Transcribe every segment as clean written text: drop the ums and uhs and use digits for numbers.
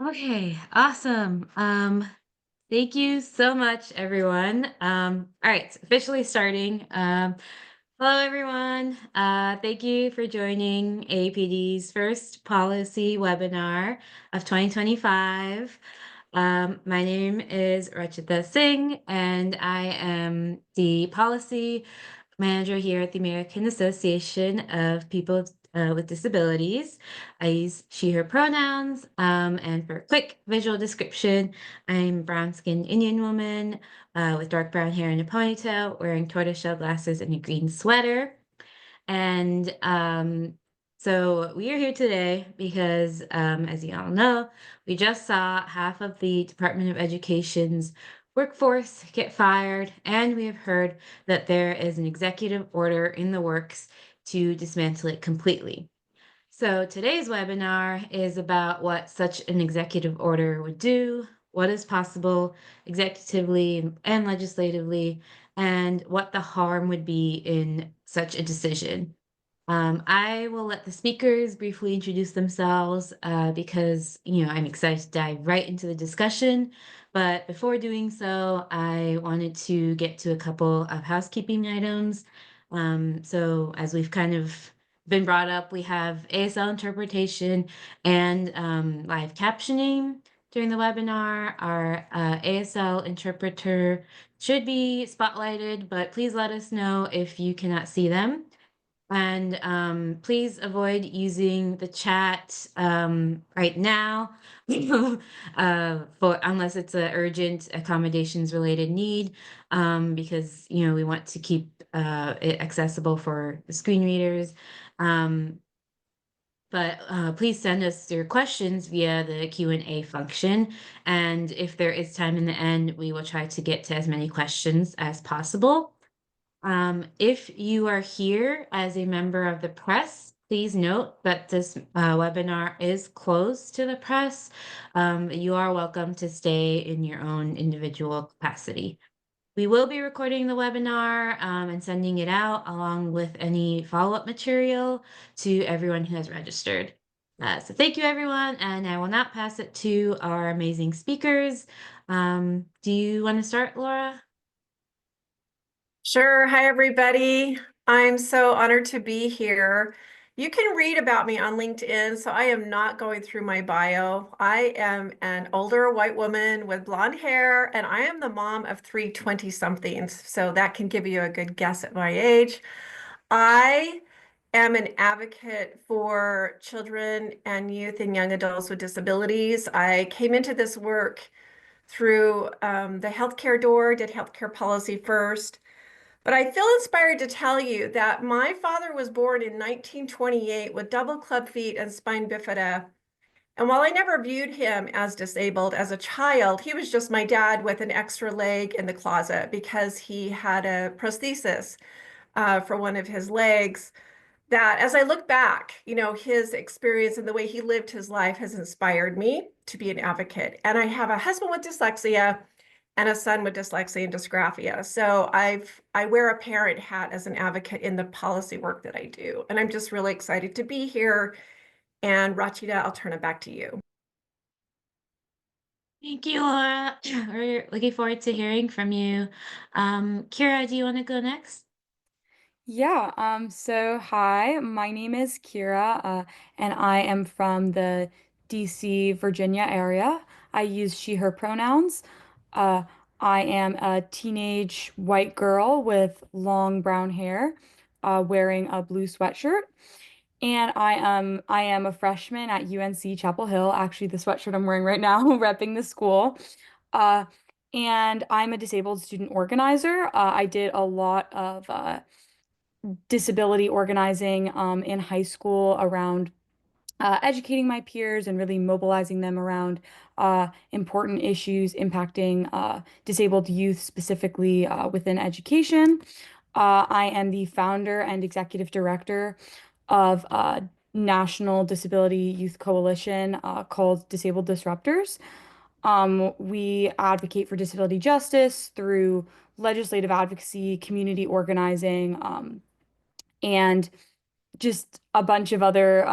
Okay, awesome. Thank you so much, everyone. All right, officially starting. Hello, everyone. Thank you for joining AAPD's first policy webinar of 2025. My name is Rachita Singh, and I am the policy manager here at the American Association of People with Disabilities. I use she, her pronouns. And for a quick visual description, I'm brown-skinned Indian woman with dark brown hair and a ponytail, wearing tortoiseshell glasses and a green sweater. And so we are here today because, as you all know, we just saw half of the Department of Education's workforce get fired, and we have heard that there is an executive order in the works to dismantle it completely. So today's webinar is about what such an executive order would do, what is possible executively and legislatively, and what the harm would be in such a decision. I will let the speakers briefly introduce themselves because, I'm excited to dive right into the discussion. But before doing so, I wanted to get to a couple of housekeeping items. So as we've kind of been brought up, we have ASL interpretation and live captioning during the webinar. Our ASL interpreter should be spotlighted, but please let us know if you cannot see them. And please avoid using the chat right now for unless it's an urgent accommodations related need, because we want to keep it accessible for the screen readers. But please send us your questions via the Q&A function. And if there is time in the end, we will try to get to as many questions as possible. If you are here as a member of the press, please note that this webinar is closed to the press. You are welcome to stay in your own individual capacity. We will be recording the webinar and sending it out along with any follow-up material to everyone who has registered. So thank you, everyone, and I will now pass it to our amazing speakers. Do you want to start, Laura? Sure. Hi, everybody. I'm so honored to be here. You can read about me on LinkedIn, so I am not going through my bio. I am an older white woman with blonde hair, and I am the mom of three 20-somethings, so that can give you a good guess at my age. I am an advocate for children and youth and young adults with disabilities. I came into this work through the healthcare door, did healthcare policy first. But I feel inspired to tell you that my father was born in 1928 with double club feet and spine bifida. And while I never viewed him as disabled as a child, he was just my dad with an extra leg in the closet because he had a prosthesis for one of his legs. That as I look back, his experience and the way he lived his life has inspired me to be an advocate. And I have a husband with dyslexia and a son with dyslexia and dysgraphia. So I wear a parent hat as an advocate in the policy work that I do. And I'm just really excited to be here. And Rachita, I'll turn it back to you. Thank you, Laura. We're looking forward to hearing from you. Kira, do you want to go next? Yeah, so hi, my name is Kira, and I am from the DC, Virginia area. I use she, her pronouns. Uh, I am a teenage white girl with long brown hair, wearing a blue sweatshirt. And I am a freshman at UNC Chapel Hill, actually the sweatshirt I'm wearing right now, repping the school. Uh, and I'm a disabled student organizer. I did a lot of disability organizing in high school around educating my peers and really mobilizing them around important issues impacting disabled youth, specifically within education. I am the founder and executive director of a National Disability Youth Coalition called Disabled Disruptors. We advocate for disability justice through legislative advocacy, community organizing, and just a bunch of other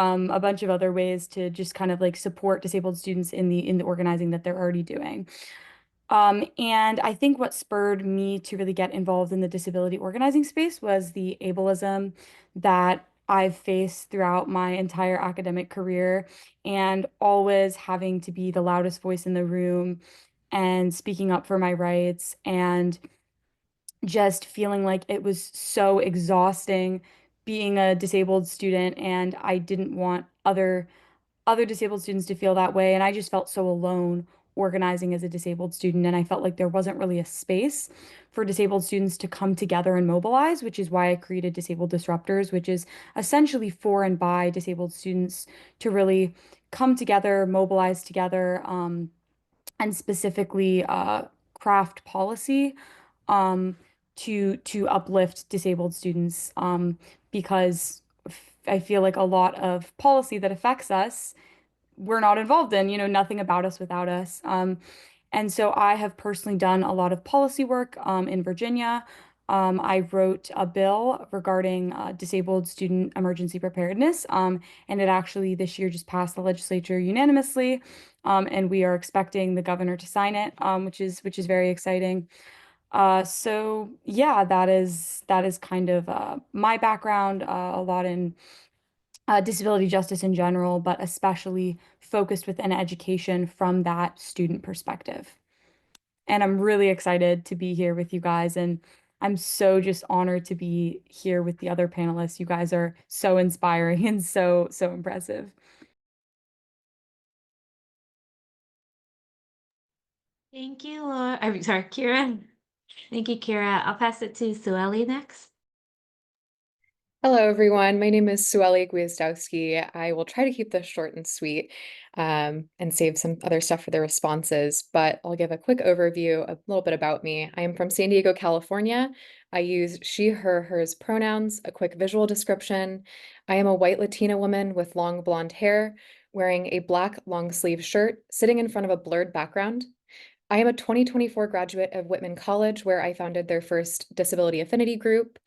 ways to just kind of like support disabled students in the organizing that they're already doing. And I think what spurred me to really get involved in the disability organizing space was the ableism that I've faced throughout my entire academic career, and always having to be the loudest voice in the room and speaking up for my rights, and just feeling like it was so exhausting being a disabled student, and I didn't want other disabled students to feel that way. And I just felt so alone organizing as a disabled student. And I felt like there wasn't really a space for disabled students to come together and mobilize, which is why I created Disabled Disruptors, which is essentially for and by disabled students to really come together, mobilize together, and specifically craft policy um, to uplift disabled students, because I feel like a lot of policy that affects us we're not involved in, nothing about us without us. And so I have personally done a lot of policy work in Virginia. I wrote a bill regarding disabled student emergency preparedness, and it actually this year just passed the legislature unanimously, and we are expecting the governor to sign it, which is very exciting. So yeah, that is kind of my background, a lot in disability justice in general, but especially focused within education from that student perspective. And I'm really excited to be here with you guys. And I'm so just honored to be here with the other panelists. You guys are so inspiring and so impressive. Thank you, Laura. I'm sorry, Kira. Thank you, Kira. I'll pass it to Sueli next. Hello, everyone. My name is Sueli Gwiazdowski. I will try to keep this short and sweet, and save some other stuff for the responses, but I'll give a quick overview, a little bit about me. I am from San Diego, California. I use she, her, hers pronouns, a quick visual description. I am a white Latina woman with long blonde hair, wearing a black long sleeve shirt, sitting in front of a blurred background. I am a 2024 graduate of Whitman College, where I founded their first disability affinity group.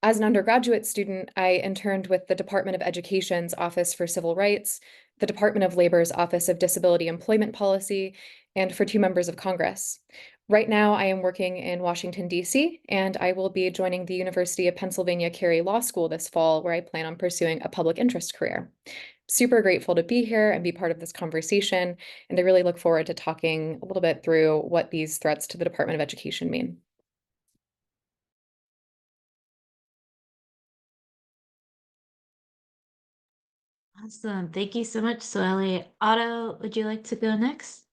As an undergraduate student, I interned with the Department of Education's Office for Civil Rights, the Department of Labor's Office of Disability Employment Policy, and for 2 members of Congress. Right now, I am working in Washington, D.C., and I will be joining the University of Pennsylvania Carey Law School this fall, where I plan on pursuing a public interest career. Super grateful to be here and be part of this conversation, and I really look forward to talking a little bit through what these threats to the Department of Education mean. Awesome. Thank you so much, Sueli. Otto, would you like to go next?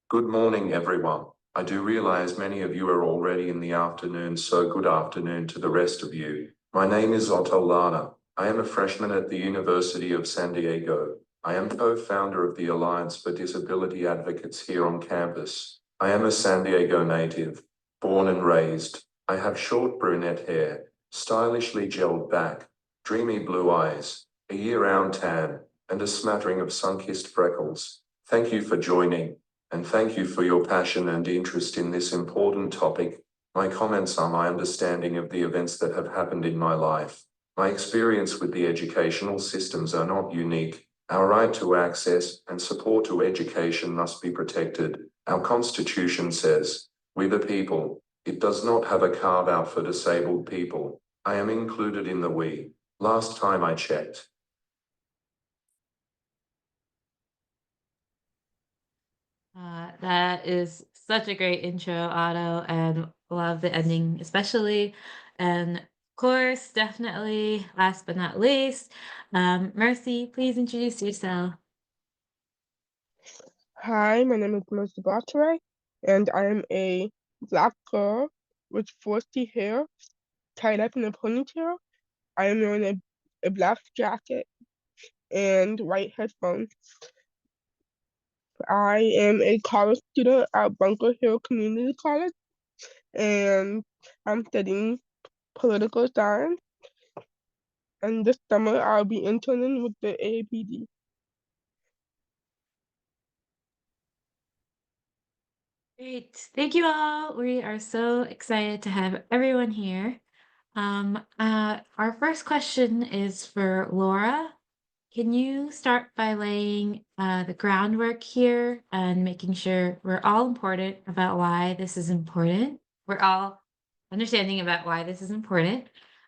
Good morning, everyone. I do realize many of you are already in the afternoon, so good afternoon to the rest of you. My name is Otto Lana. I am a freshman at the University of San Diego. I am co-founder of the Alliance for Disability Advocates here on campus. I am a San Diego native, born and raised. I have short brunette hair, stylishly gelled back, dreamy blue eyes, a year-round tan, and a smattering of sun-kissed freckles. Thank you for joining. And thank you for your passion and interest in this important topic. My comments are my understanding of the events that have happened in my life. My experience with the educational systems are not unique. Our right to access and support to education must be protected. Our Constitution says, "We the people." It does not have a carve-out for disabled people. I am included in the we. Last time I checked. That is such a great intro, Otto, and love the ending especially. And of course, definitely, last but not least, Mercy, please introduce yourself. Hi, my name is Mercy Botchway, and I am a black girl with frosty hair tied up in a ponytail. I am wearing a black jacket and white headphones. I am a college student at Bunker Hill Community College, and I'm studying political science. And this summer, I'll be interning with the AAPD. Great. Thank you all. We are so excited to have everyone here. Our first question is for Laura. Can you start by laying the groundwork here and making sure we're all important about why this is important? We're all understanding about why this is important.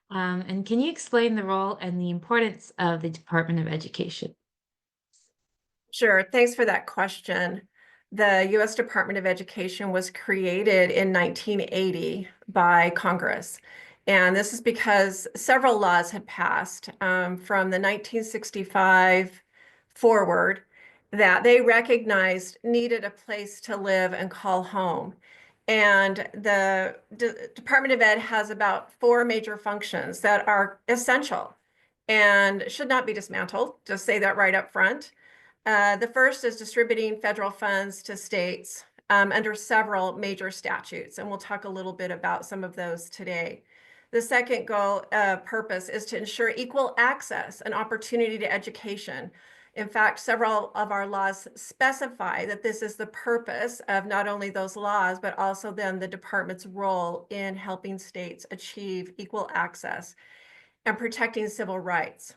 And can you explain the role and the importance of the Department of Education? Sure, thanks for that question. The U.S. Department of Education was created in 1980 by Congress. And this is because several laws had passed from the 1965 forward that they recognized needed a place to live and call home. And the Department of Ed has about 4 major functions that are essential and should not be dismantled. Just say that right up front. The first is distributing federal funds to states under several major statutes, and we'll talk a little bit about some of those today. The second purpose is to ensure equal access and opportunity to education. In fact, several of our laws specify that this is the purpose of not only those laws, but also then the department's role in helping states achieve equal access and protecting civil rights.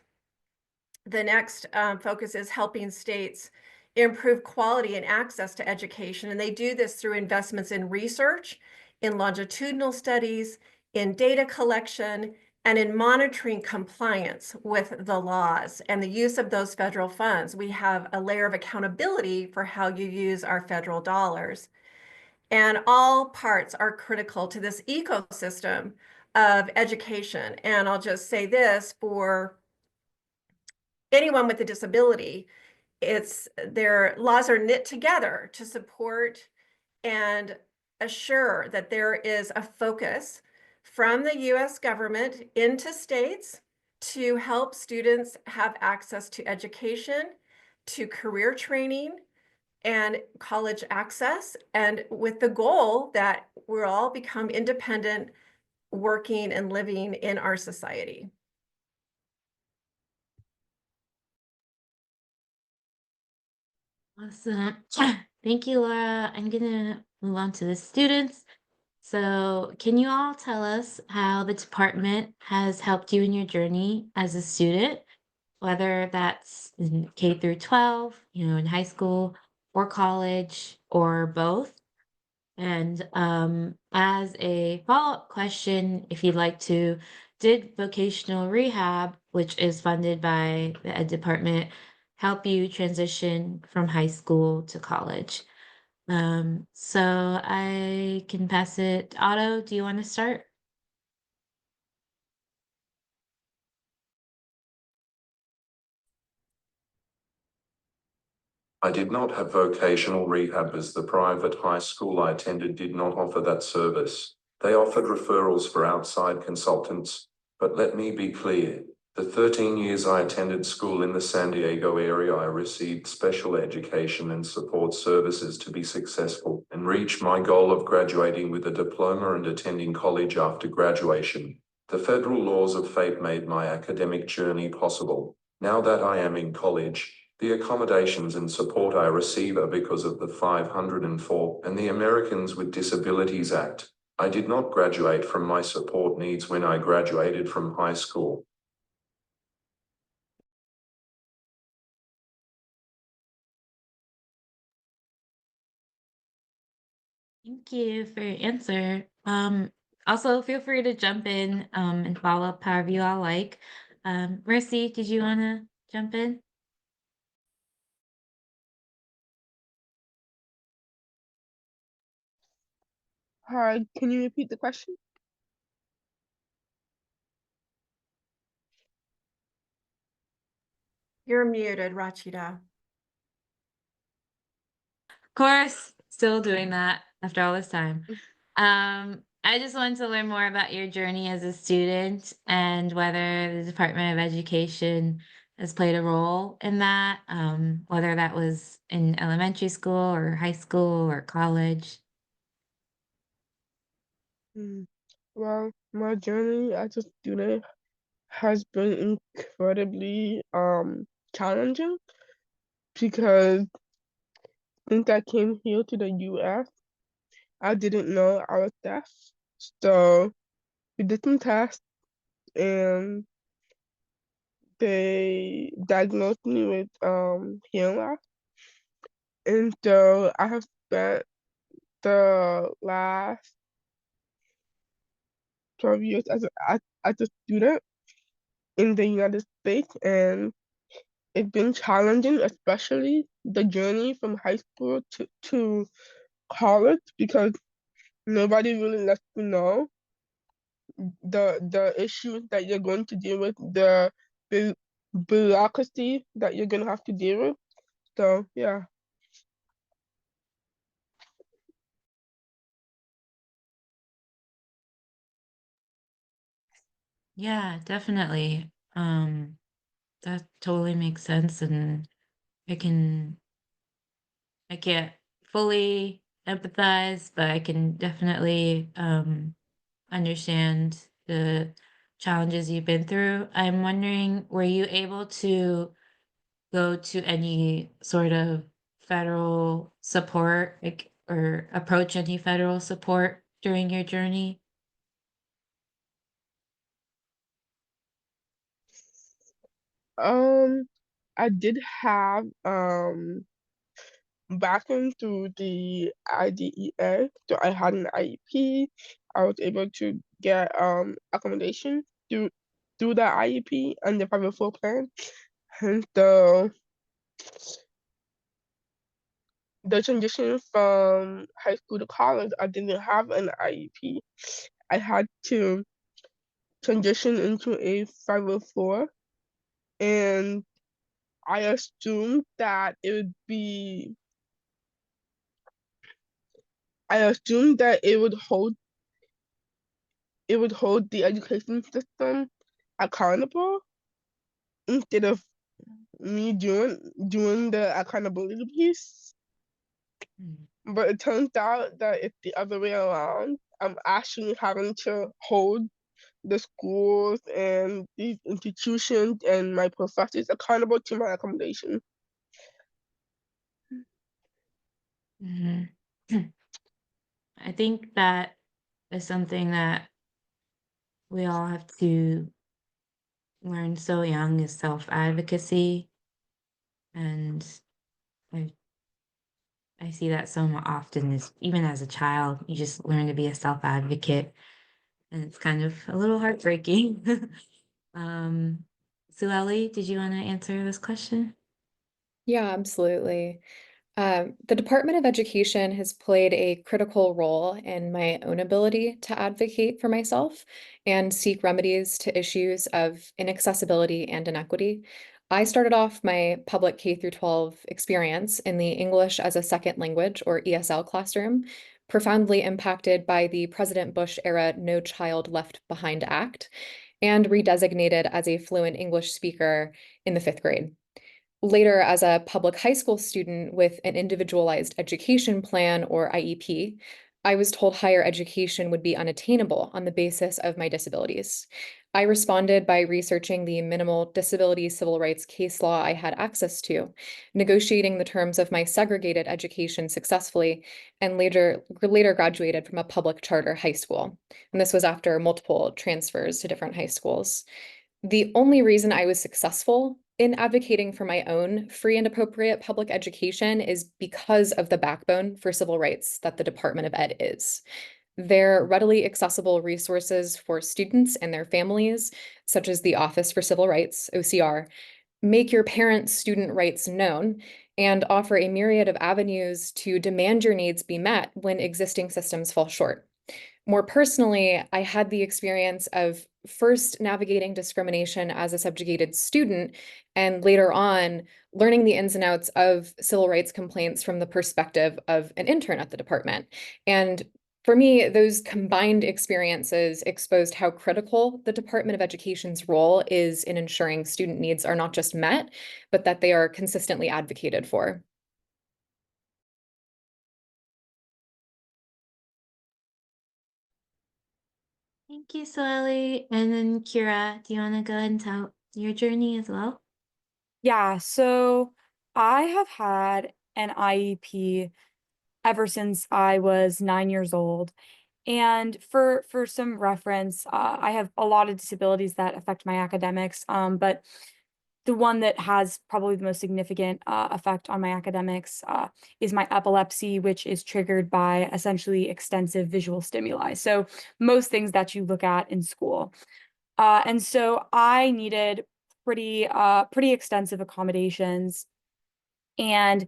The next focus is helping states improve quality and access to education. And they do this through investments in research, in longitudinal studies, in data collection, and in monitoring compliance with the laws and the use of those federal funds. We have a layer of accountability for how you use our federal dollars. And all parts are critical to this ecosystem of education. And I'll just say this for anyone with a disability, their laws are knit together to support and assure that there is a focus from the US government into states to help students have access to education, to career training, and college access, and with the goal that we'll all become independent, working and living in our society. Awesome. Thank you, Laura. I'm gonna move on to the students. So, can you all tell us how the department has helped you in your journey as a student, whether that's in K through 12, in high school or college or both? And as a follow-up question, if you'd like to, did vocational rehab, which is funded by the Ed Department, help you transition from high school to college? So I can pass it. Otto, do you want to start? I did not have vocational rehab as the private high school I attended did not offer that service. They offered referrals for outside consultants, but let me be clear. The 13 years I attended school in the San Diego area, I received special education and support services to be successful and reach my goal of graduating with a diploma and attending college after graduation. The federal laws of fate made my academic journey possible. Now that I am in college, the accommodations and support I receive are because of the 504 and the Americans with Disabilities Act. I did not graduate from my support needs when I graduated from high school. Thank you for your answer. Also feel free to jump in and follow up however you all like. Mercy, did you want to jump in? Hi, can you repeat the question? You're muted, Rachita. Of course, still doing that after all this time. I just wanted to learn more about your journey as a student and whether the Department of Education has played a role in that, whether that was in elementary school or high school or college. Well, my journey as a student has been incredibly challenging because since I came here to the US, I didn't know I was deaf. So we did some tests and they diagnosed me with hearing loss. And so I have spent the last 12 years as a student in the United States, and it's been challenging, especially the journey from high school to college, because nobody really lets you know the issues that you're going to deal with, the bu- bureaucracy that you're gonna have to deal with. So yeah. Yeah, definitely. That totally makes sense, and I can I can't fully empathize, but I can definitely understand the challenges you've been through. I'm wondering, were you able to go to any sort of federal support, like, or approach any federal support during your journey? I did have backing through the IDEA, so I had an IEP. I was able to get accommodation through the IEP and the 504 plan. And so the transition from high school to college, I didn't have an IEP. I had to transition into a 504, and I assumed that it would be, I assumed that it would hold the education system accountable instead of me doing the accountability piece. But it turns out that it's the other way around. I'm actually having to hold the schools and these institutions and my professors accountable to my accommodation. Mhm. I think that is something that we all have to learn so young, is self-advocacy. And I I see that so often, is even as a child, you just learn to be a self-advocate, and it's kind of a little heartbreaking. Um, Sueli, did you want to answer this question? Yeah, absolutely. The Department of Education has played a critical role in my own ability to advocate for myself and seek remedies to issues of inaccessibility and inequity. I started off my public K through 12 experience in the English as a Second Language, or ESL, classroom, profoundly impacted by the President Bush era No Child Left Behind Act, and redesignated as a fluent English speaker in the 5th grade. Later, as a public high school student with an individualized education plan, or IEP, I was told higher education would be unattainable on the basis of my disabilities. I responded by researching the minimal disability civil rights case law I had access to, negotiating the terms of my segregated education successfully, and later graduated from a public charter high school. And this was after multiple transfers to different high schools. The only reason I was successful in advocating for my own free and appropriate public education is because of the backbone for civil rights that the Department of Ed is. Their readily accessible resources for students and their families, such as the Office for Civil Rights, OCR, make your parents' student rights known and offer a myriad of avenues to demand your needs be met when existing systems fall short. More personally, I had the experience of first navigating discrimination as a subjugated student, and later on learning the ins and outs of civil rights complaints from the perspective of an intern at the department. And for me, those combined experiences exposed how critical the Department of Education's role is in ensuring student needs are not just met, but that they are consistently advocated for. Thank you, Sueli. And then Kira, do you want to go ahead and tell your journey as well? Yeah, so I have had an IEP ever since I was 9 years old. And for some reference, I have a lot of disabilities that affect my academics, but the one that has probably the most significant effect on my academics is my epilepsy, which is triggered by essentially extensive visual stimuli. So most things that you look at in school. And so I needed pretty extensive accommodations. And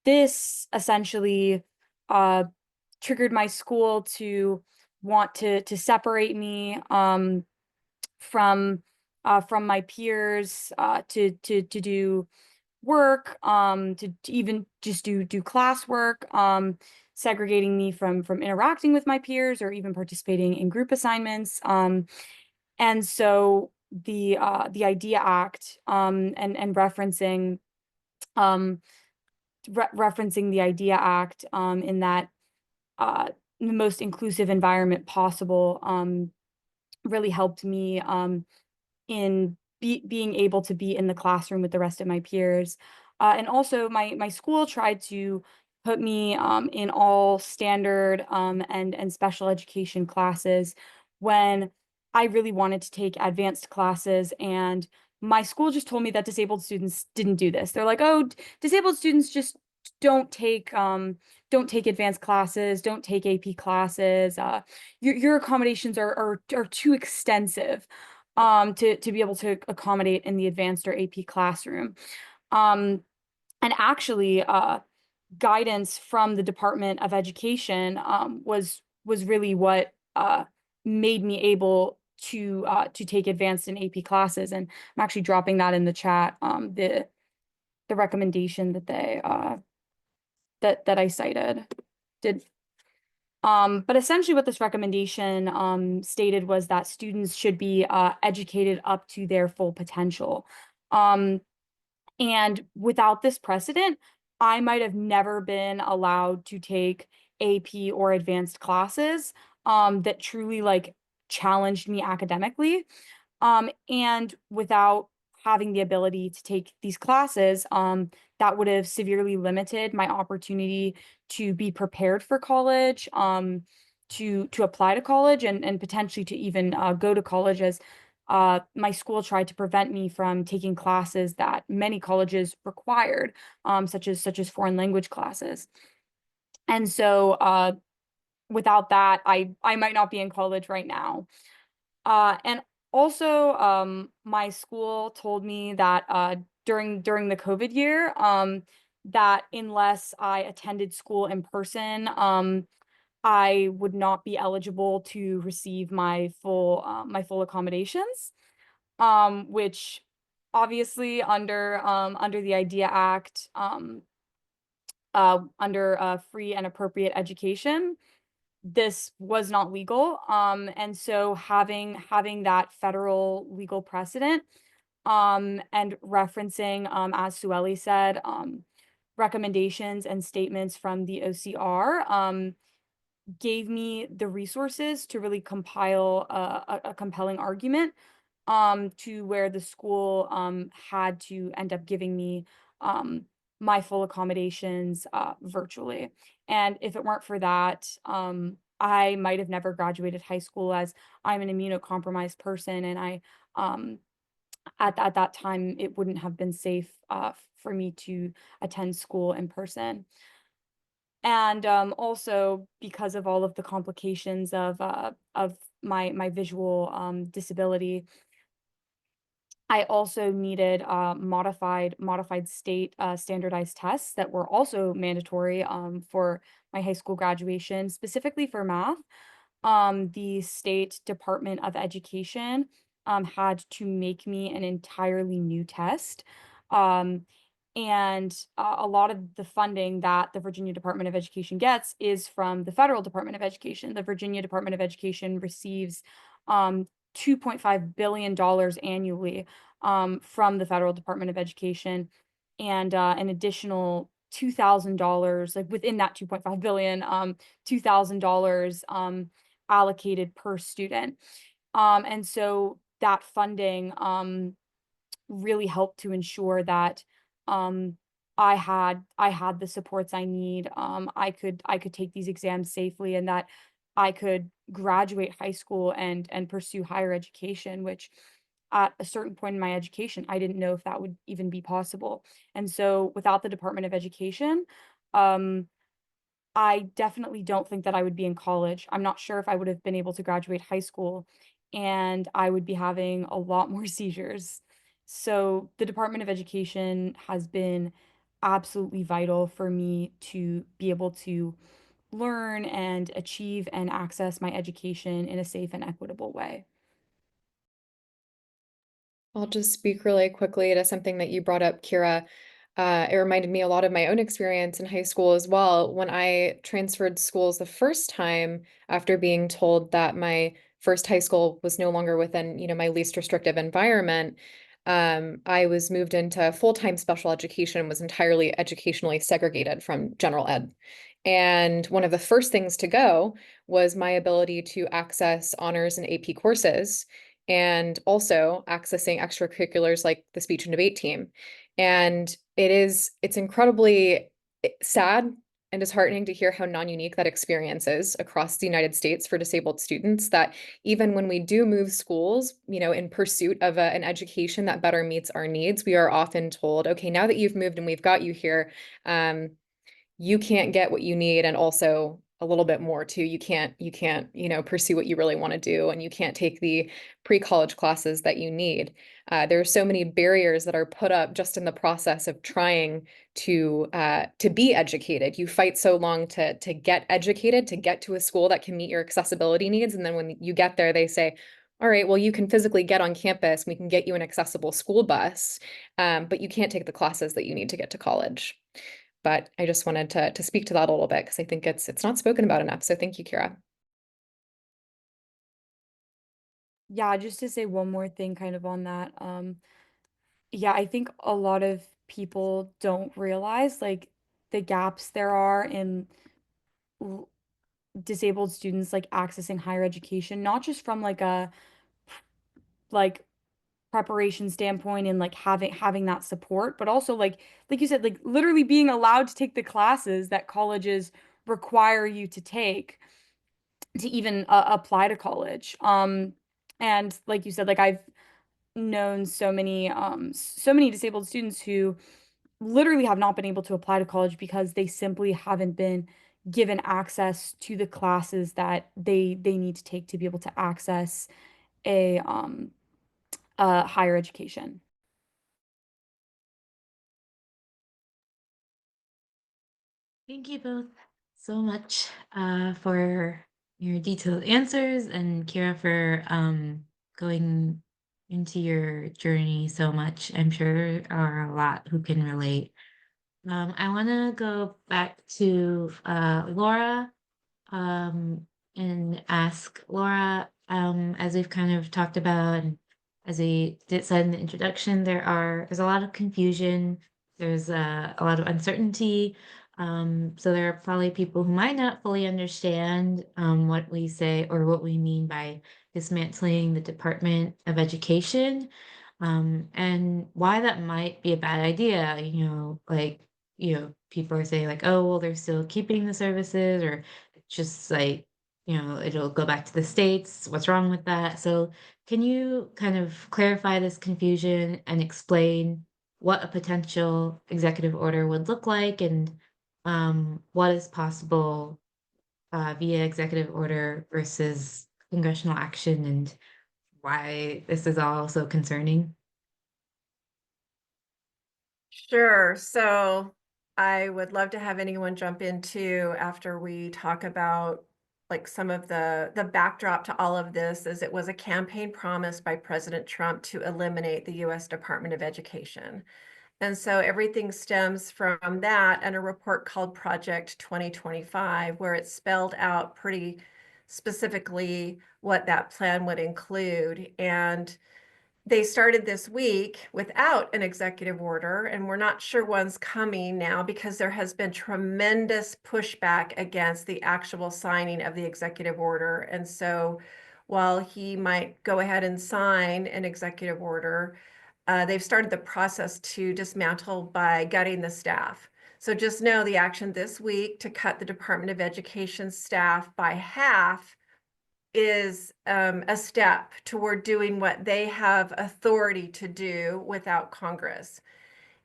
this essentially triggered my school to want to separate me from my peers, to do work, to even just do classwork, segregating me from interacting with my peers or even participating in group assignments. And so the IDEA Act, and um, referencing the IDEA Act, in that the most inclusive environment possible, really helped me in being able to be in the classroom with the rest of my peers. And also my school tried to put me in all standard and special education classes when I really wanted to take advanced classes. And my school just told me that disabled students didn't do this. They're like, oh, disabled students just don't take advanced classes, don't take AP classes. Your accommodations are too extensive to be able to accommodate in the advanced or AP classroom. And actually, guidance from the Department of Education was really what made me able to take advanced and AP classes. And I'm actually dropping that in the chat, the recommendation that they that I cited did. But essentially what this recommendation stated was that students should be educated up to their full potential. And without this precedent, I might have never been allowed to take AP or advanced classes that truly like challenged me academically. And without having the ability to take these classes, that would have severely limited my opportunity to be prepared for college, to apply to college and potentially to even go to college, as my school tried to prevent me from taking classes that many colleges required, such as foreign language classes. And so without that, I might not be in college right now. And also, my school told me that during the COVID year, that unless I attended school in person, I would not be eligible to receive my full accommodations, which obviously under the IDEA Act, under free and appropriate education, this was not legal. And so having that federal legal precedent, and referencing, as Sueli said, recommendations and statements from the OCR, gave me the resources to really compile a compelling argument, to where the school had to end up giving me my full accommodations virtually. And if it weren't for that, I might have never graduated high school, as I'm an immunocompromised person, and I at that time it wouldn't have been safe for me to attend school in person. And also because of all of the complications of my visual disability, I also needed modified state standardized tests that were also mandatory for my high school graduation, specifically for math. The State Department of Education had to make me an entirely new test. Um, and a lot of the funding that the Virginia Department of Education gets is from the Federal Department of Education. The Virginia Department of Education receives $2.5 billion annually from the Federal Department of Education, and an additional $2,000, like within that 2.5 billion, $2,000 allocated per student. And so that funding really helped to ensure that I had the supports I need. I could take these exams safely, and that I could graduate high school and pursue higher education, which at a certain point in my education, I didn't know if that would even be possible. And so without the Department of Education, um, I definitely don't think that I would be in college. I'm not sure if I would have been able to graduate high school, and I would be having a lot more seizures. So the Department of Education has been absolutely vital for me to be able to learn and achieve and access my education in a safe and equitable way. I'll just speak really quickly to something that you brought up, Kira. It reminded me a lot of my own experience in high school as well. When I transferred schools the first time after being told that my first high school was no longer within, my least restrictive environment, I was moved into full-time special education and was entirely educationally segregated from general ed. And one of the first things to go was my ability to access honors and AP courses, and also accessing extracurriculars like the speech and debate team. And it's incredibly sad and disheartening to hear how non-unique that experience is across the United States for disabled students, that even when we do move schools, in pursuit of an education that better meets our needs, we are often told, okay, now that you've moved and we've got you here, you can't get what you need, and also a little bit more too. You can't, pursue what you really want to do, and you can't take the pre-college classes that you need. There are so many barriers that are put up just in the process of trying to be educated. You fight so long to get educated, to get to a school that can meet your accessibility needs, and then when you get there, they say, all right, well, you can physically get on campus. We can get you an accessible school bus, but you can't take the classes that you need to get to college. But I just wanted to speak to that a little bit because I think it's not spoken about enough. So thank you, Kira. Yeah, just to say one more thing kind of on that. Yeah, I think a lot of people don't realize like the gaps there are in l- disabled students like accessing higher education, not just from like preparation standpoint and like having that support, but also like you said, like literally being allowed to take the classes that colleges require you to take to even apply to college. And like you said, like I've known so many disabled students who literally have not been able to apply to college because they simply haven't been given access to the classes that they need to take to be able to access a higher education. Thank you both so much for your detailed answers, and Kira for going into your journey so much. I'm sure there are a lot who can relate. I want to go back to Laura um, and ask Laura, as we've kind of talked about, and as we said in the introduction, there's a lot of confusion, there's a lot of uncertainty. So there are probably people who might not fully understand what we say or what we mean by dismantling the Department of Education, and why that might be a bad idea. People are saying like, oh, well, they're still keeping the services, or just like, it'll go back to the states. What's wrong with that? So can you kind of clarify this confusion and explain what a potential executive order would look like, and what is possible via executive order versus congressional action, and why this is all so concerning? Sure. So I would love to have anyone jump in too after we talk about like some of the backdrop to all of this. Is it was a campaign promise by President Trump to eliminate the US Department of Education. And so everything stems from that and a report called Project 2025, where it spelled out pretty specifically what that plan would include. And they started this week without an executive order, and we're not sure one's coming now because there has been tremendous pushback against the actual signing of the executive order. And so while he might go ahead and sign an executive order, they've started the process to dismantle by gutting the staff. So just know the action this week to cut the Department of Education staff by half is a step toward doing what they have authority to do without Congress.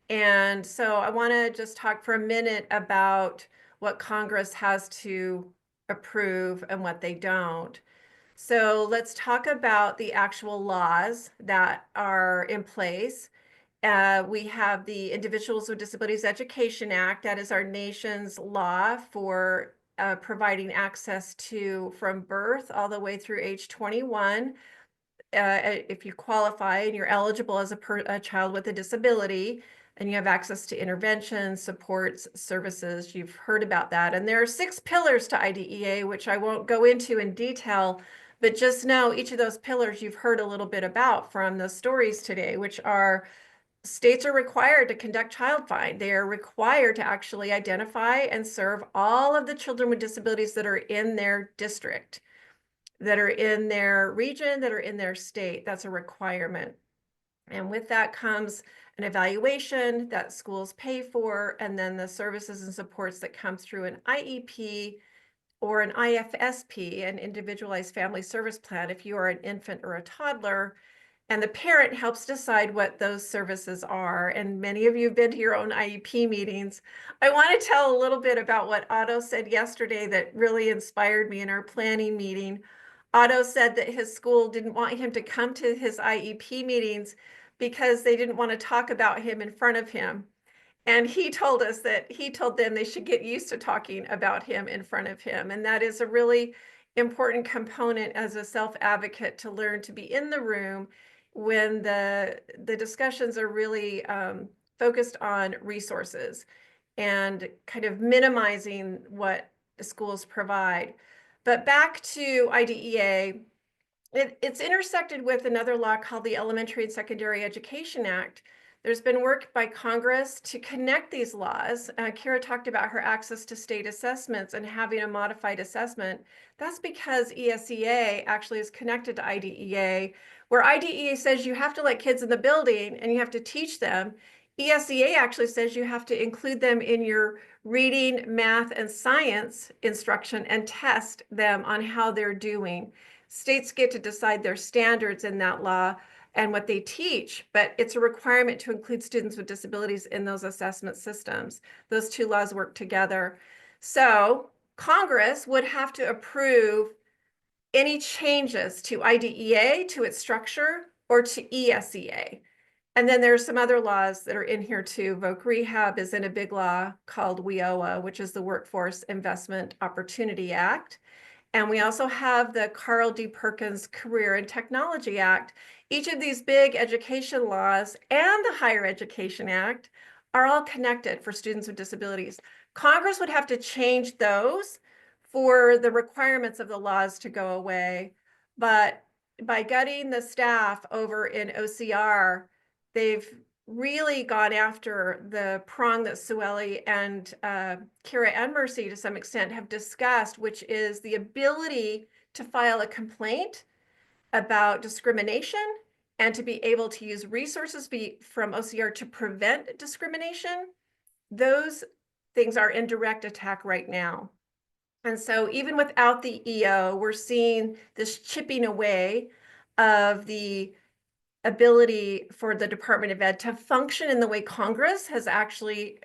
And so I want to just talk for a minute about what Congress has to approve and what they don't. So let's talk about the actual laws that are in place. We have the Individuals with Disabilities Education Act. That is our nation's law for providing access to from birth all the way through age 21. If you qualify and you're eligible as a child with a disability, and you have access to intervention, supports, services, you've heard about that. And there are 6 pillars to IDEA, which I won't go into in detail, but just know each of those pillars you've heard a little bit about from the stories today, which are states are required to conduct child find. They are required to actually identify and serve all of the children with disabilities that are in their district, that are in their region, that are in their state. That's a requirement. And with that comes an evaluation that schools pay for, and then the services and supports that come through an IEP or an IFSP, an individualized family service plan, if you are an infant or a toddler. And the parent helps decide what those services are. And many of you have been to your own IEP meetings. I want to tell a little bit about what Otto said yesterday that really inspired me in our planning meeting. Otto said that his school didn't want him to come to his IEP meetings because they didn't want to talk about him in front of him. And he told us that he told them they should get used to talking about him in front of him. And that is a really important component as a self-advocate, to learn to be in the room when the discussions are really focused on resources and kind of minimizing what the schools provide. But back to IDEA, it's intersected with another law called the Elementary and Secondary Education Act. There's been work by Congress to connect these laws. Kira talked about her access to state assessments and having a modified assessment. That's because ESEA actually is connected to IDEA, where IDEA says you have to let kids in the building and you have to teach them. ESEA actually says you have to include them in your reading, math, and science instruction and test them on how they're doing. States get to decide their standards in that law and what they teach, but it's a requirement to include students with disabilities in those assessment systems. Those 2 laws work together. So Congress would have to approve any changes to IDEA, to its structure, or to ESEA. And then there's some other laws that are in here too. Voc Rehab is in a big law called WIOA, which is the Workforce Investment Opportunity Act. And we also have the Carl D. Perkins Career and Technology Act. Each of these big education laws and the Higher Education Act are all connected for students with disabilities. Congress would have to change those for the requirements of the laws to go away. But by gutting the staff over in OCR, they've really gone after the prong that Sueli and Kira and Mercy to some extent have discussed, which is the ability to file a complaint about discrimination and to be able to use resources from OCR to prevent discrimination. Those things are in direct attack right now. And so even without the EO, we're seeing this chipping away of the ability for the Department of Ed to function in the way Congress has actually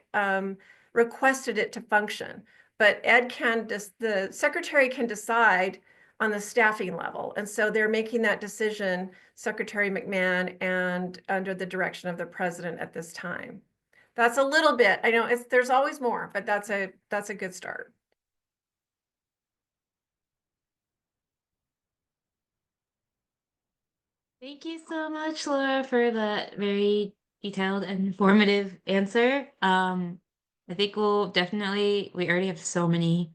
requested it to function. But the secretary can decide on the staffing level. And so they're making that decision, Secretary McMahon, and under the direction of the president at this time. That's a little bit, I know there's always more, but that's a good start. Thank you so much, Laura, for that very detailed and informative answer. I think we already have so many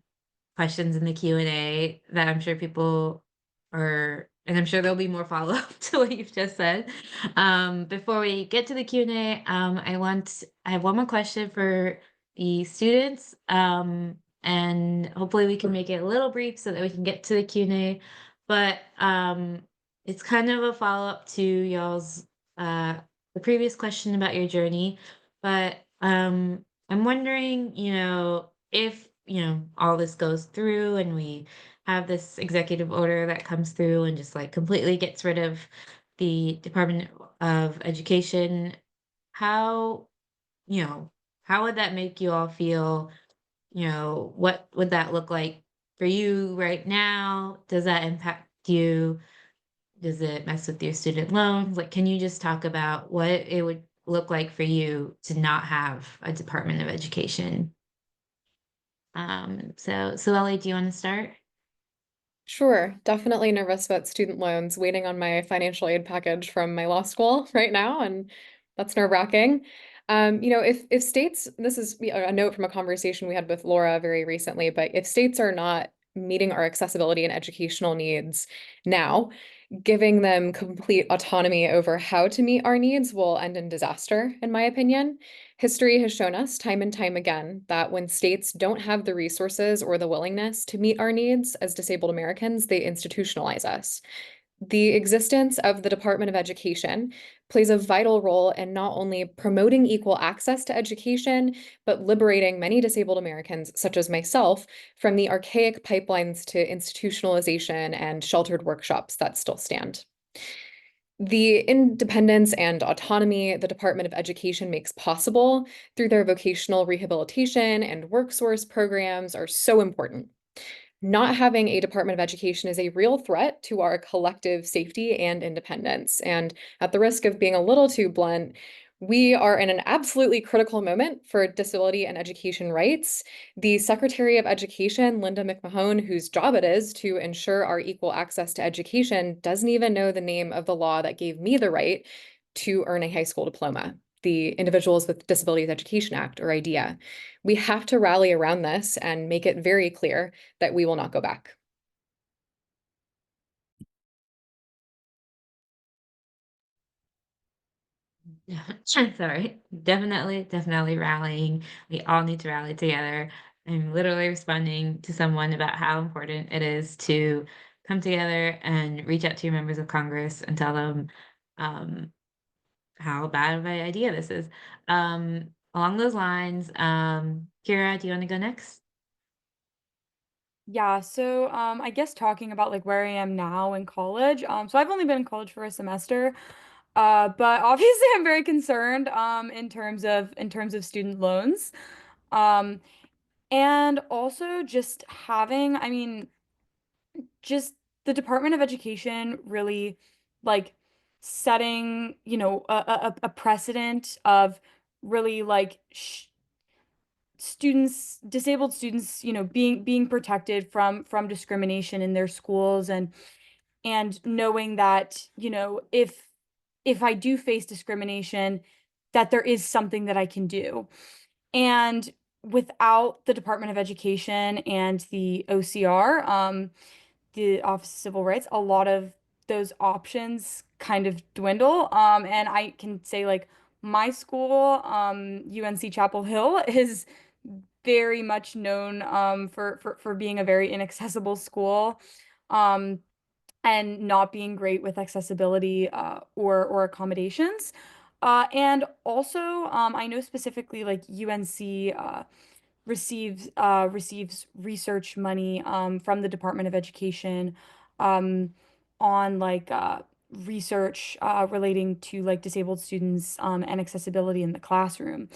questions in the Q&A that I'm sure people and I'm sure there'll be more follow-up to what you've just said. Before we get to the Q&A, I have one more question for the students, and hopefully we can make it a little brief so that we can get to the Q&A. But it's kind of a follow-up to y'all's the previous question about your journey, but I'm wondering, if, all this goes through and we have this executive order that comes through and just like completely gets rid of the Department of Education, how, how would that make you all feel? What would that look like for you right now? Does that impact you? Does it mess with your student loans? Like, can you just talk about what it would look like for you to not have a Department of Education? So Ellie, do you want to start? Sure, definitely nervous about student loans, waiting on my financial aid package from my law school right now, and that's nerve-wracking. If states, this is a note from a conversation we had with Laura very recently, but if states are not meeting our accessibility and educational needs now, giving them complete autonomy over how to meet our needs will end in disaster, in my opinion. History has shown us time and time again that when states don't have the resources or the willingness to meet our needs as disabled Americans, they institutionalize us. The existence of the Department of Education plays a vital role in not only promoting equal access to education, but liberating many disabled Americans, such as myself, from the archaic pipelines to institutionalization and sheltered workshops that still stand. The independence and autonomy the Department of Education makes possible through their vocational rehabilitation and worksource programs are so important. Not having a Department of Education is a real threat to our collective safety and independence. And at the risk of being a little too blunt, we are in an absolutely critical moment for disability and education rights. The Secretary of Education, Linda McMahon, whose job it is to ensure our equal access to education, doesn't even know the name of the law that gave me the right to earn a high school diploma, the Individuals with Disabilities Education Act, or IDEA. We have to rally around this and make it very clear that we will not go back. Sorry. Definitely rallying. We all need to rally together. I'm literally responding to someone about how important it is to come together and reach out to your members of Congress and tell them um, how bad of an idea this is. Along those lines, Kira, do you want to go next? Yeah, so I guess talking about like where I am now in college. So I've only been in college for a semester. But obviously I'm very concerned in terms of student loans. Um, and also just having, I mean, just the Department of Education really like setting, a precedent of really like sh disabled students, being protected from discrimination in their schools, and knowing that, if I do face discrimination, that there is something that I can do. And without the Department of Education and the OCR, the Office of Civil Rights, a lot of those options kind of dwindle. And I can say like my school, UNC Chapel Hill, is very much known for being a very inaccessible school. Um, and not being great with accessibility or accommodations. And also, I know specifically like UNC receives research money from the Department of Education um, on like research relating to like disabled students and accessibility in the classroom.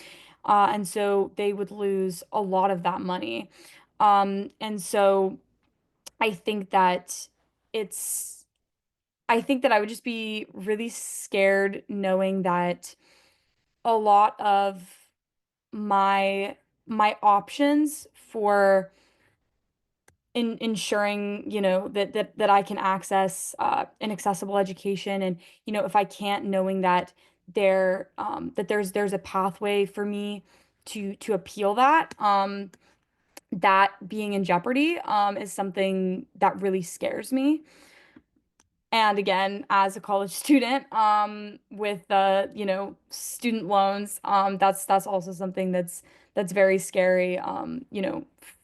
And so they would lose a lot of that money. And so I think that it's I think that I would just be really scared knowing that a lot of my options for ensuring, that I can access an accessible education, and if I can't, knowing that there's a pathway for me to appeal that, that being in jeopardy is something that really scares me. And again, as a college student, with student loans, that's also something that's very scary,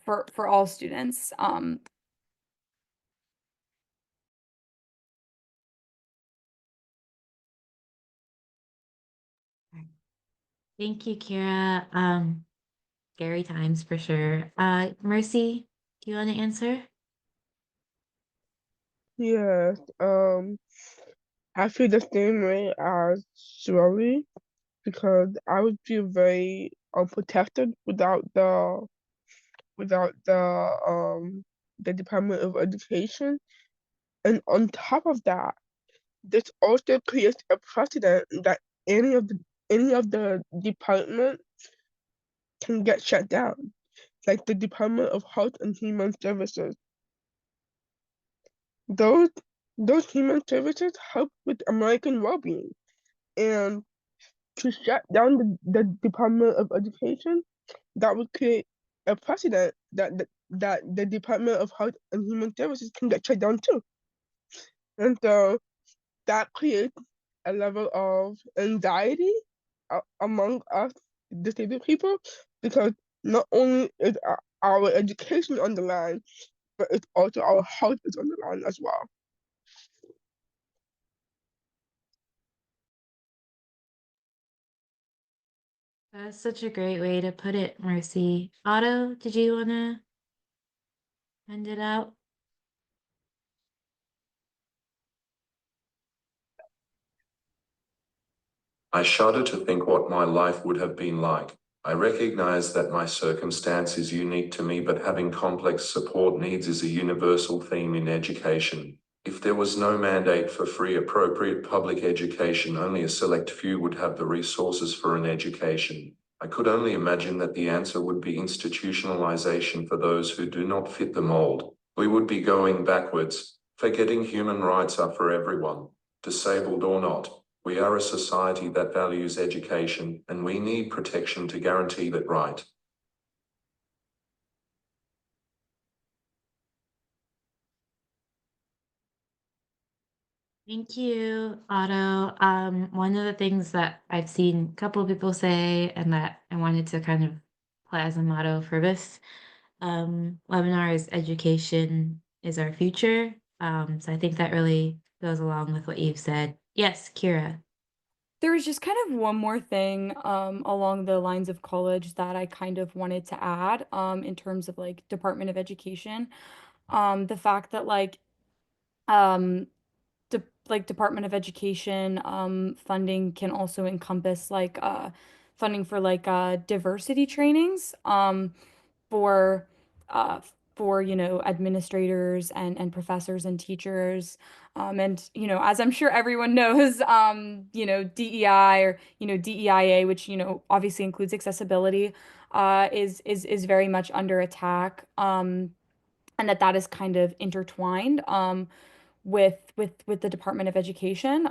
for all students. Thank you, Kira. Scary times for sure. Mercy, do you want to answer? Yes, I feel the same way as Shirley because I would feel very unprotected without the Department of Education. And on top of that, this also creates a precedent that any of the department can get shut down, like the Department of Health and Human Services. Those those human services help with American well-being, and to shut down the Department of Education, that would create a precedent that the Department of Health and Human Services can get shut down too. And so that creates a level of anxiety among us disabled people because not only is our education on the line, but it's also our health is on the line as well. That's such a great way to put it, Mercy. Otto, did you want to end it out? I shudder to think what my life would have been like. I recognize that my circumstance is unique to me, but having complex support needs is a universal theme in education. If there was no mandate for free, appropriate public education, only a select few would have the resources for an education. I could only imagine that the answer would be institutionalization for those who do not fit the mold. We would be going backwards, forgetting human rights are for everyone, disabled or not. We are a society that values education, and we need protection to guarantee that right. Thank you, Otto. One of the things that I've seen a couple of people say, and that I wanted to kind of play as a motto for this webinar is education is our future. So I think that really goes along with what you've said. Yes, Kira. There was just kind of one more thing along the lines of college that I kind of wanted to add in terms of like Department of Education. The fact that um, Department of Education funding can also encompass funding for diversity trainings for uh, administrators and professors and teachers. And as I'm sure everyone knows, DEI or DEIA, which obviously includes accessibility, is very much under attack. And that is kind of intertwined with the Department of Education.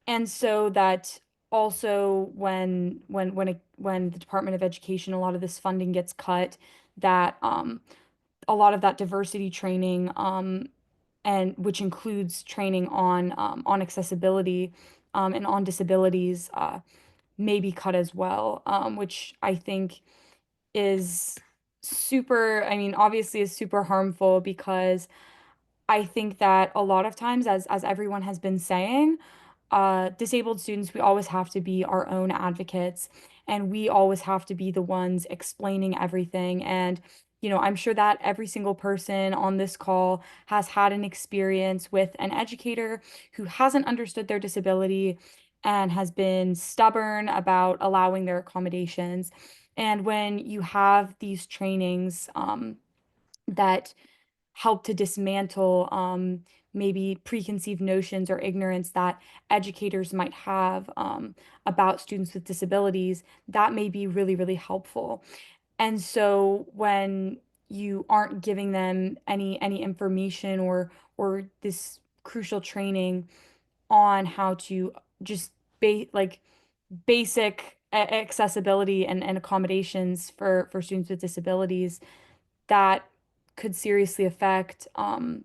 And so that also when the Department of Education, a lot of this funding gets cut, that a lot of that diversity training and which includes training on accessibility and on disabilities may be cut as well, which I think is super, I mean, obviously is super harmful because I think that a lot of times, as everyone has been saying, disabled students, we always have to be our own advocates and we always have to be the ones explaining everything. And, I'm sure that every single person on this call has had an experience with an educator who hasn't understood their disability and has been stubborn about allowing their accommodations. And when you have these trainings, that help to dismantle maybe preconceived notions or ignorance that educators might have about students with disabilities, that may be really, really helpful. And so when you aren't giving them any information or this crucial training on how to just basic accessibility and accommodations for students with disabilities, that could seriously affect how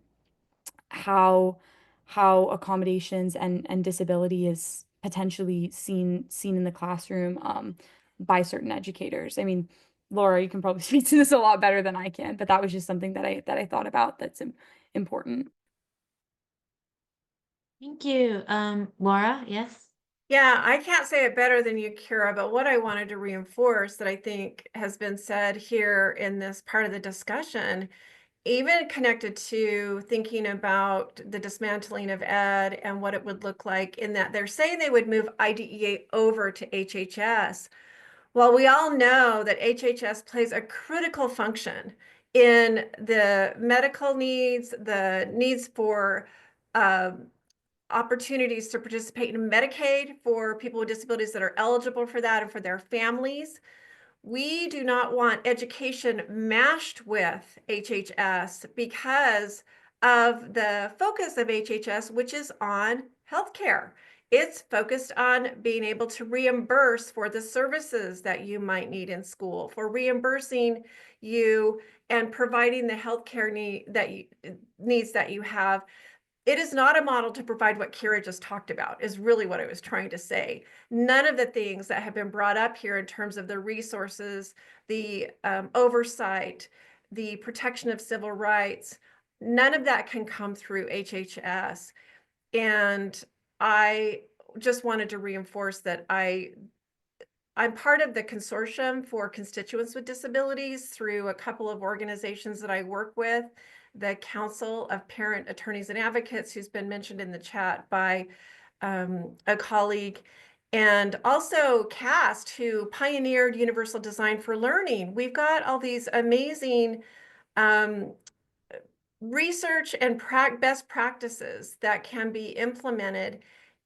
accommodations and disability is potentially seen in the classroom by certain educators. I mean, Laura, you can probably speak to this a lot better than I can, but that was just something that I thought about that's important. Thank you. Laura, yes? Yeah, I can't say it better than you, Kira, but what I wanted to reinforce that I think has been said here in this part of the discussion, even connected to thinking about the dismantling of ed and what it would look like, in that they're saying they would move IDEA over to HHS. Well, we all know that HHS plays a critical function in the medical needs, the needs for opportunities to participate in Medicaid for people with disabilities that are eligible for that and for their families. We do not want education mashed with HHS because of the focus of HHS, which is on healthcare. It's focused on being able to reimburse for the services that you might need in school, for reimbursing you and providing the healthcare needs that you have. It is not a model to provide what Kira just talked about, is really what I was trying to say. None of the things that have been brought up here in terms of the resources, the oversight, the protection of civil rights, none of that can come through HHS. And I just wanted to reinforce that I'm part of the consortium for constituents with disabilities through a couple of organizations that I work with, the Council of Parent Attorneys and Advocates, who's been mentioned in the chat by a colleague, and also CAST, who pioneered universal design for learning. We've got all these amazing research and best practices that can be implemented.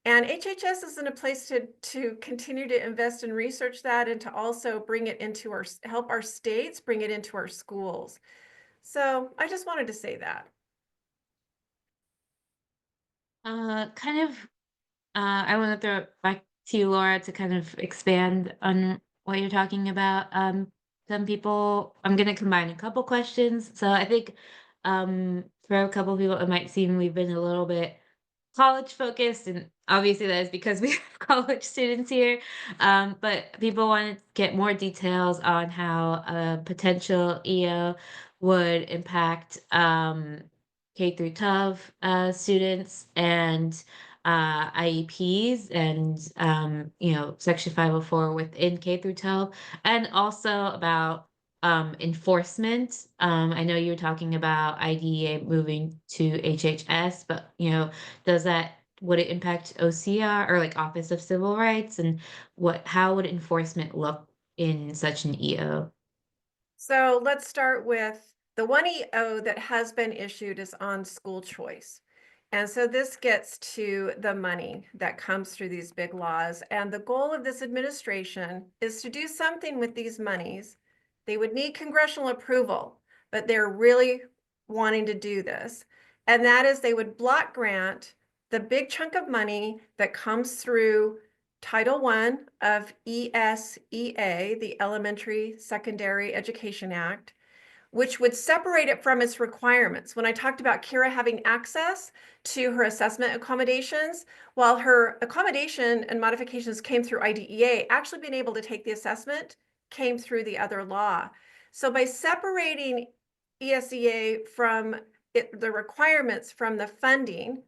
And HHS is in a place to continue to invest and research that, and to also bring it into help our states bring it into our schools. So I just wanted to say that. I want to throw it back to you, Laura, to kind of expand on what you're talking about. Some people, I'm going to combine a couple questions. So I think for a couple people, it might seem we've been a little bit college focused, and obviously that is because we have college students here. But people want to get more details on how a potential EO would impact K through 12 students and IEPs and Section 504 within K through 12, and also about enforcement. I know you're talking about IDEA moving to HHS, but would it impact OCR or like Office of Civil Rights, and how would enforcement look in such an EO? So let's start with the one EO that has been issued is on school choice. And so this gets to the money that comes through these big laws. And the goal of this administration is to do something with these monies. They would need congressional approval, but they're really wanting to do this. And that is, they would block grant the big chunk of money that comes through Title I of ESEA, the Elementary Secondary Education Act, which would separate it from its requirements. When I talked about Kira having access to her assessment accommodations, while her accommodation and modifications came through IDEA, actually being able to take the assessment came through the other law. So by separating ESEA from the requirements from the funding,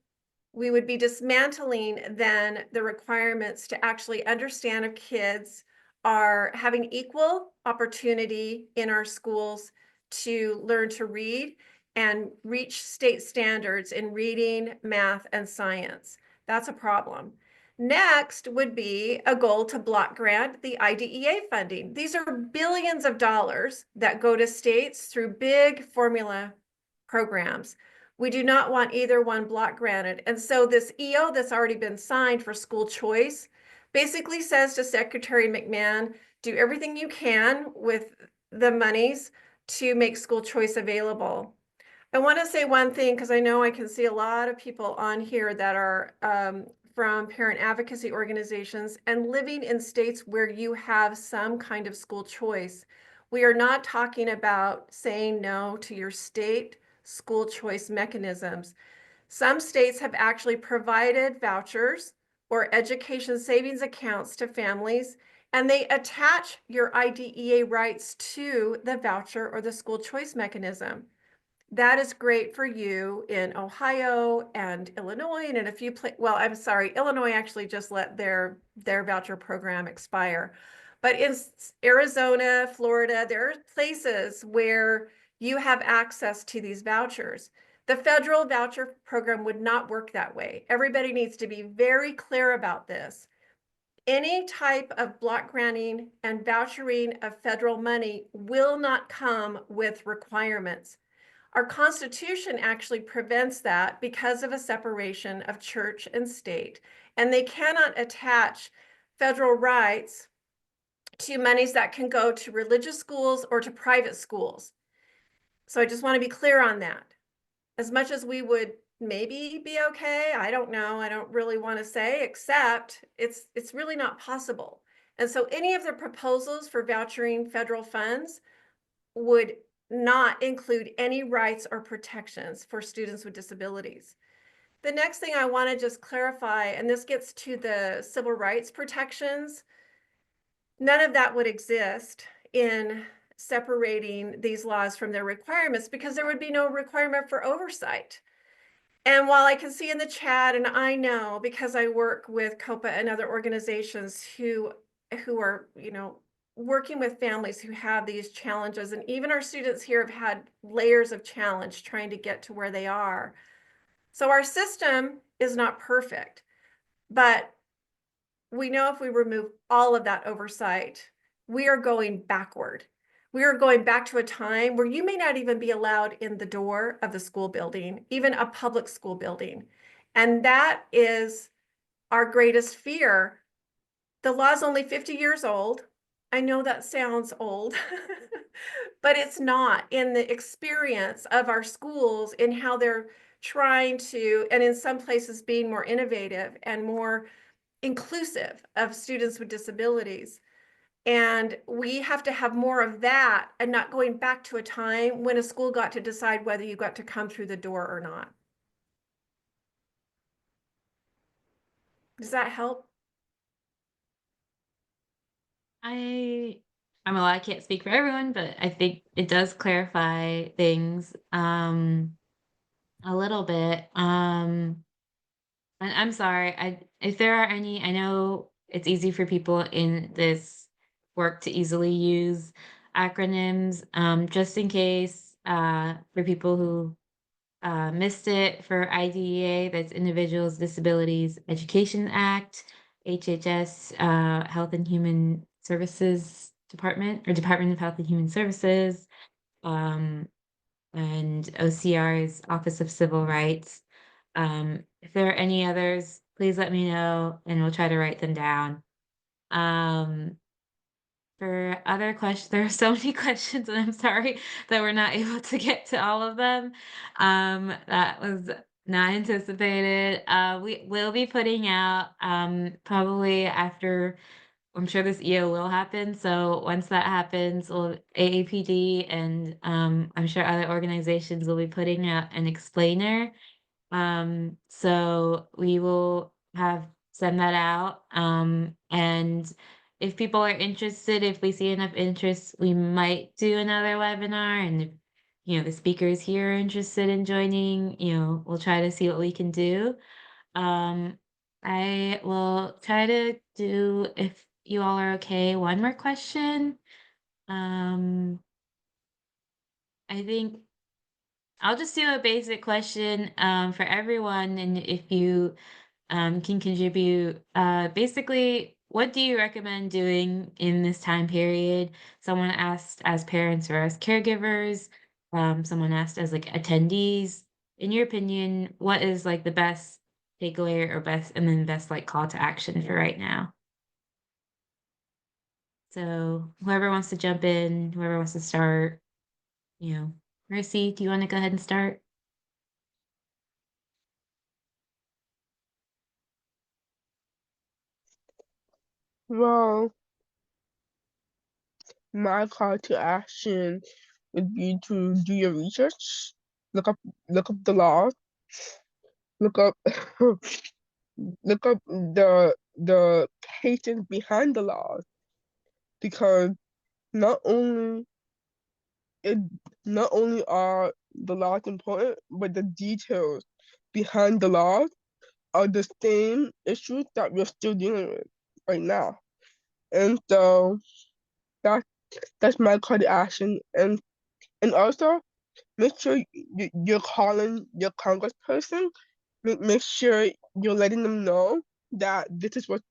we would be dismantling then the requirements to actually understand if kids are having equal opportunity in our schools to learn to read and reach state standards in reading, math, and science. That's a problem. Next would be a goal to block grant the IDEA funding. These are billions of dollars that go to states through big formula programs. We do not want either one block granted. And so this EO that's already been signed for school choice basically says to Secretary McMahon, do everything you can with the monies to make school choice available. I want to say one thing, because I know I can see a lot of people on here that are from parent advocacy organizations and living in states where you have some kind of school choice. We are not talking about saying no to your state school choice mechanisms. Some states have actually provided vouchers or education savings accounts to families, and they attach your IDEA rights to the voucher or the school choice mechanism. That is great for you in Ohio and Illinois and in a few places. Well, I'm sorry, Illinois actually just let their voucher program expire. But in Arizona, Florida, there are places where you have access to these vouchers. The federal voucher program would not work that way. Everybody needs to be very clear about this. Any type of block granting and vouchering of federal money will not come with requirements. Our Constitution actually prevents that because of a separation of church and state, and they cannot attach federal rights to monies that can go to religious schools or to private schools. So I just want to be clear on that. As much as we would maybe be okay, I don't know, I don't really want to say, except it's really not possible. And so any of the proposals for vouchering federal funds would not include any rights or protections for students with disabilities. The next thing I want to just clarify, and this gets to the civil rights protections, none of that would exist in separating these laws from their requirements because there would be no requirement for oversight. And while I can see in the chat, and I know because I work with COPA and other organizations who are, working with families who have these challenges, and even our students here have had layers of challenge trying to get to where they are. So our system is not perfect, but we know if we remove all of that oversight, we are going backward. We are going back to a time where you may not even be allowed in the door of the school building, even a public school building. And that is our greatest fear. The law is only 50 years old. I know that sounds old, but it's not. In the experience of our schools, in how they're trying to, and in some places being more innovative and more inclusive of students with disabilities. And we have to have more of that and not going back to a time when a school got to decide whether you got to come through the door or not. Does that help? I can't speak for everyone, but I think it does clarify things a little bit. And I'm sorry, if there are any, I know it's easy for people in this work to easily use acronyms, just in case, for people who missed it, for IDEA, that's Individuals Disabilities Education Act, HHS, Health and Human Services Department, or Department of Health and Human Services, um, and OCR's Office of Civil Rights. If there are any others, please let me know and we'll try to write them down. For other questions, there are so many questions, and I'm sorry that we're not able to get to all of them. That was not anticipated. We will be putting out, probably after, I'm sure this EO will happen. So once that happens, AAPD and I'm sure other organizations will be putting out an explainer. So we will send that out. And if people are interested, if we see enough interest, we might do another webinar. And if, the speakers here are interested in joining, we'll try to see what we can do. I will try to do, if you all are okay, one more question. I think I'll just do a basic question for everyone, and if you can contribute, basically, what do you recommend doing in this time period? Someone asked as parents or as caregivers. Someone asked as like attendees. In your opinion, what is like the best takeaway or best, and then best like call to action for right now? So whoever wants to jump in, whoever wants to start, Mercy, do you want to go ahead and start? Well, my call to action would be to do your research, look up the law, look up look up the cases behind the laws, because not only it not only are the law is important, but the details behind the laws are the same issues that we're still dealing with right now. And so that's that's my call to action. And also make sure you're calling your congressperson. Make sure you're letting them know that this is what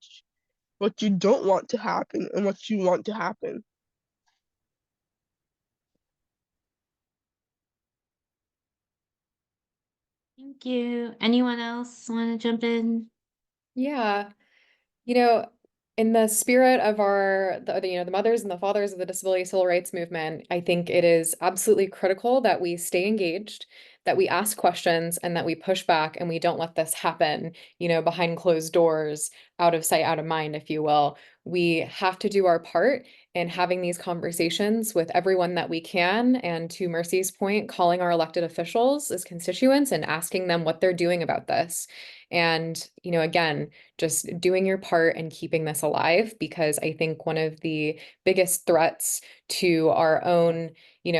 you don't want to happen and what you want to happen. Thank you. Anyone else want to jump in? Yeah. You know, in the spirit of the mothers and the fathers of the disability civil rights movement, I think it is absolutely critical that we stay engaged, that we ask questions, and that we push back and we don't let this happen, behind closed doors, out of sight, out of mind, if you will. We have to do our part in having these conversations with everyone that we can. And to Mercy's point, calling our elected officials as constituents and asking them what they're doing about this. And, again, just doing your part and keeping this alive, because I think one of the biggest threats to our own,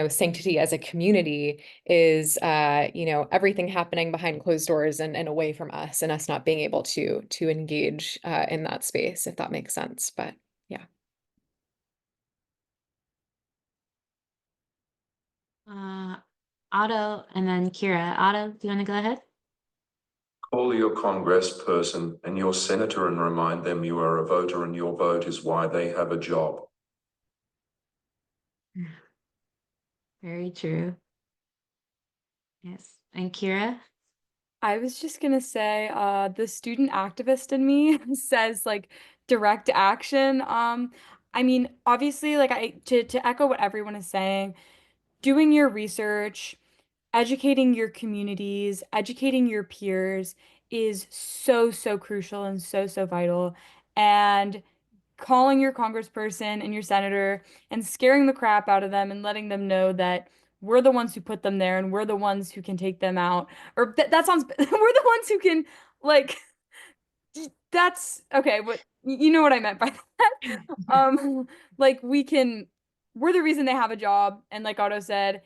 sanctity as a community is, everything happening behind closed doors and away from us, and us not being able to engage in that space, if that makes sense. But yeah. Otto and then Kira. Otto, do you want to go ahead? Call your congressperson and your senator and remind them you are a voter and your vote is why they have a job. Very true. Yes. And Kira? I was just gonna say, the student activist in me says like direct action. I mean, obviously, like to echo what everyone is saying, doing your research, educating your communities, educating your peers is so, so crucial and so, so vital. And calling your congressperson and your senator and scaring the crap out of them and letting them know that we're the ones who put them there and we're the ones who can take them out. Or that sounds, we're the ones who can, like, that's okay. What you know what I meant by that? Like we're the reason they have a job. And like Otto said,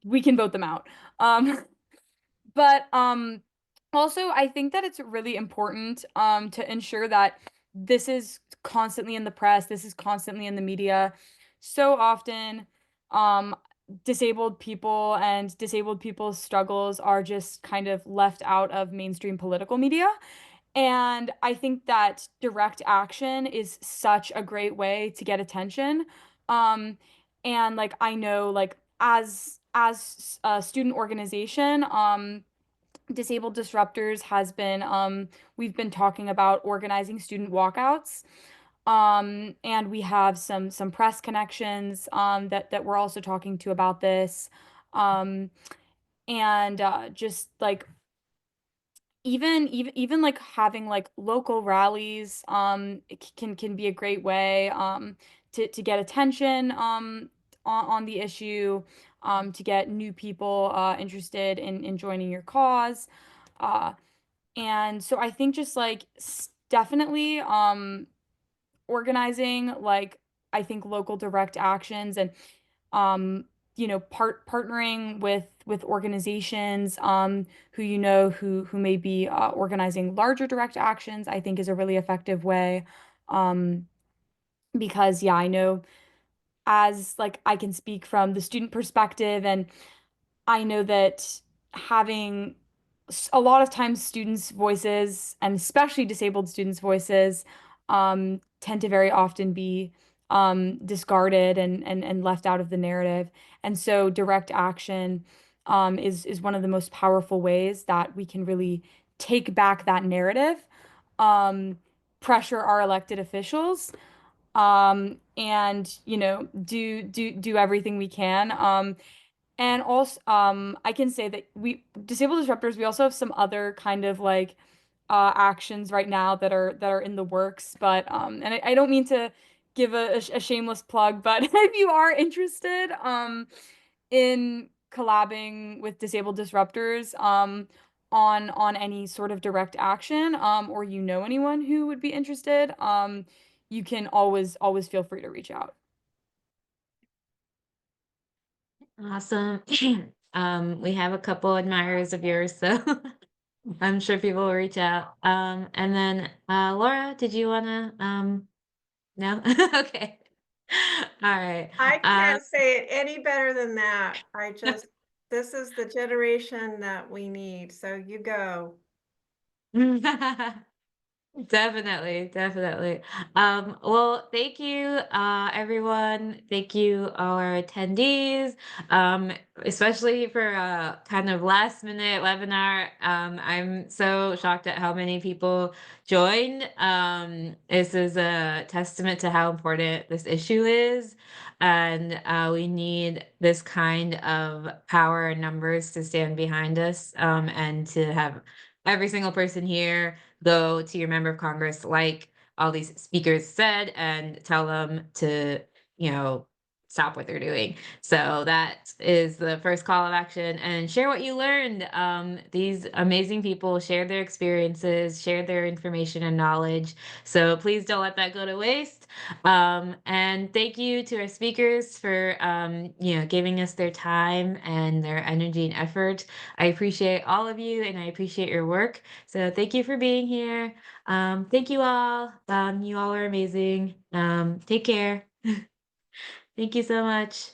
we can vote them out. But also I think that it's really important to ensure that this is constantly in the press, this is constantly in the media. So often um disabled people and disabled people's struggles are just kind of left out of mainstream political media. And I think that direct action is such a great way to get attention. Um, and like I know like as a student organization, Disabled Disruptors has been we've been talking about organizing student walkouts. And we have some press connections that we're also talking to about this. And just like even like having like local rallies it can be a great way to get attention on the issue, to get new people interested in joining your cause. uh and so I think just like definitely organizing, like I think local direct actions and um partnering with organizations who who may be organizing larger direct actions, I think is a really effective way. um because yeah, I know, as like I can speak from the student perspective, and I know that having a lot of times students' voices, and especially disabled students' voices, tend to very often be discarded and left out of the narrative. And so direct action is one of the most powerful ways that we can really take back that narrative, um, pressure our elected officials, and do everything we can. And also, I can say that we Disabled Disruptors, we also have some other kind of like actions right now that are in the works. But and I don't mean to give a shameless plug, but if you are interested in collabing with Disabled Disruptors on any sort of direct action, or anyone who would be interested, you can always feel free to reach out. Awesome. We have a couple admirers of yours, so I'm sure people will reach out. And then Laura, did you wanna no? Okay. All right. I can't say it any better than that. This is the generation that we need. So you go. Definitely, definitely. Well, thank you, everyone. Thank you, our attendees, especially for a kind of last minute webinar. I'm so shocked at how many people joined. This is a testament to how important this issue is. And we need this kind of power and numbers to stand behind us, and to have every single person here go to your member of Congress, like all these speakers said, and tell them to, stop what they're doing. So that is the first call of action, and share what you learned. These amazing people shared their experiences, shared their information and knowledge. So please don't let that go to waste. And thank you to our speakers for, giving us their time and their energy and effort. I appreciate all of you, and I appreciate your work. So thank you for being here. Thank you all. You all are amazing. Take care. Thank you so much.